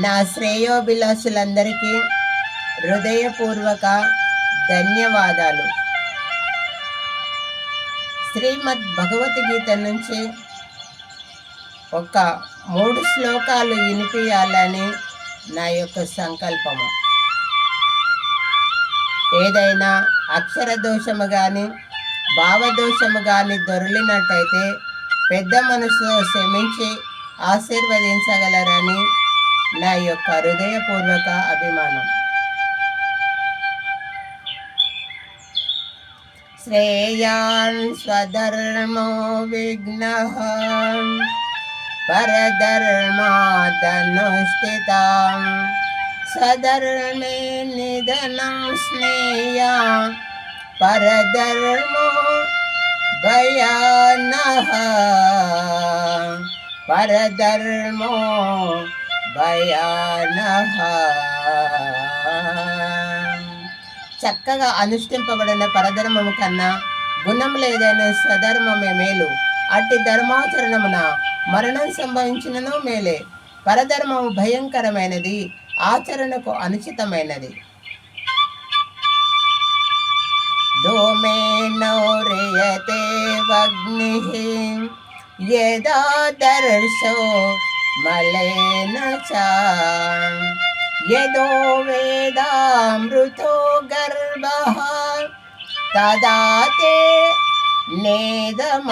నా శ్రేయోభిలాషులందరికీ హృదయపూర్వక ధన్యవాదాలు. శ్రీమద్ భగవద్గీత నుంచి ఒక 3 శ్లోకాలు వినిపించాలని నా యొక్క సంకల్పము. ఏదైనా అక్షర దోషము కానీ భావదోషము కానీ దొరికినట్టయితే పెద్ద మనసుతో క్షమించి ఆశీర్వదించగలరని నా యొక్క హృదయపూర్వక అభిమానం. శ్రేయాన్ స్వధర్మో విఘ్నః పరధర్మాదనుష్ఠితాం స్వధర్మే నిధనం స్నేయా పరధర్మో భయానః పరధర్మో భయానః. చక్కగా అనుష్ఠింపబడిన పరధర్మము కన్నా గుణం లేదైన స్వధర్మమే మేలు. అట్టి ధర్మాచరణమున మరణం సంభవించినను మేలే. పరధర్మము భయంకరమైనది, ఆచరణకు అనుచితమైనది. ధూమేనౌర్యతే వగ్నిః యదాదర్శో మలేన చ యదో వేదామృతో గర్భః తదా తే నేదమామృతం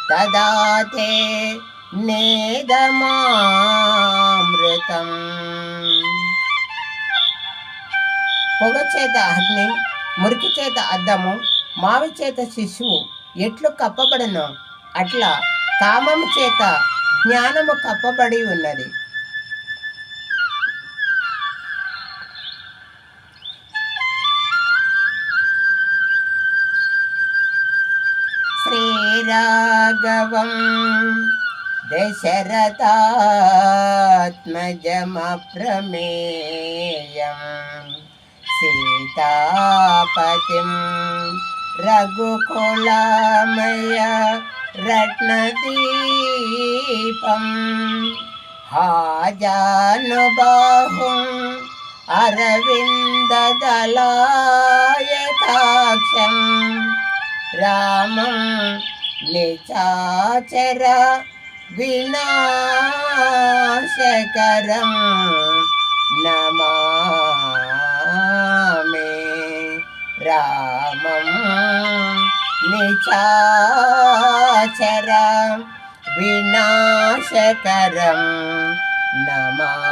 తదా తే నేదమామృతం. పొగ చేత అగ్ని, మురికి చేత అద్దము, మావి చేత శిశువు ఎట్లు కప్పబడను అట్లా కామము చేత జ్ఞానము కప్పబడి ఉన్నది. శ్రీరాఘవం దశరథాత్మజమప్రమేయం సీతాపతిం రఘుకులామయ రత్నదీపం హాజానుబాహుం అరవిందదళాయతాక్షం రామం నిశాచర వినాశకరం నమామి. రామం నిశాచర వినాశకరం నమామి.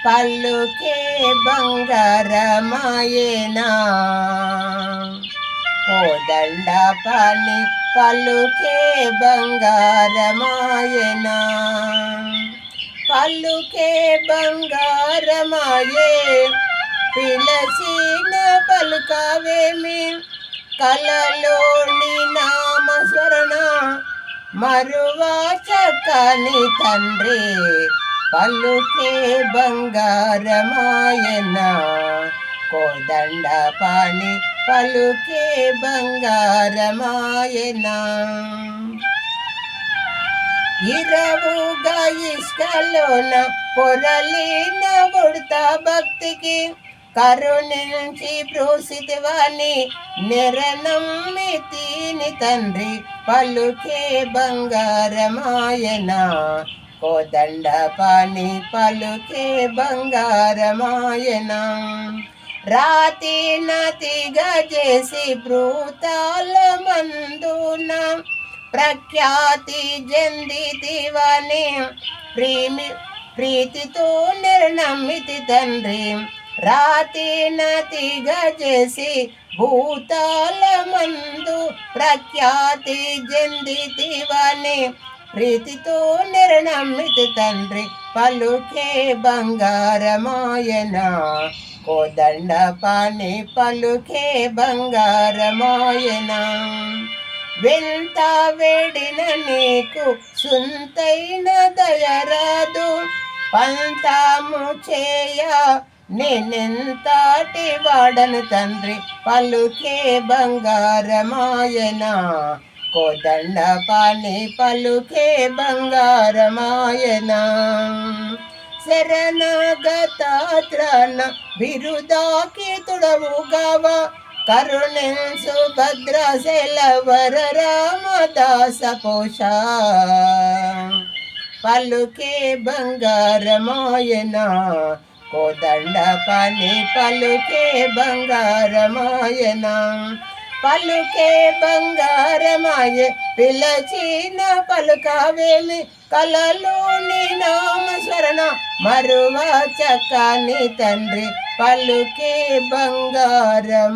పలుకే బంగారమాయేనా కోదండ పని పలుకే బంగారమాయేనా పలుకే బంగారమాయే పిలసిన పలుకవేమి కలలోని నామస్మరణ మరువా చక్కని తండ్రి పలుకే బంగారమాయన కోదండ పాని పలుకే బంగారమాయన. ఇరవుగా ఇష్కలోన పొరలిన ఉడతా భక్తికి కరుణించి బ్రూసితివాని నెరనమ్మితిని తండ్రి పలుకే బంగారమాయన కోదండ పాని పలుకే బంగారమాయన. రాతి నతిగా చేసి భూతాల మందున ప్రఖ్యాతి జందితివని ప్రీతితో నిర్ణమితి తండ్రి రాతి నతిగా చేసి భూతాల మందు ప్రఖ్యాతి జందితివని ప్రీతితో నిర్ణమితి తండ్రి పలుకే బంగారమాయన కోదండ పాని పలుకే బంగారమాయన. వింత వేడిన నీకు సుంతైన దయరాదు పంతాము చేయ నేనెంతటి వాడను తండ్రి పలుకే బంగారమాయనా, కోదండ పాణి పలుకే బంగారమాయనా. శరణగతాత్రన బిరుదాకి తుడవుగావ, కరుణింసు భద్రశైలవర రామదాస పోష, పలుకే బంగారమాయనా, కోదండ పని పలుకే బంగారమాయనా. పలుకే బంగారమాయే పిలచిన పలుకవేమి, కలలోని నామస్మరణ మరువ చక్కని తండ్రి పలుకే బంగారమాయనా.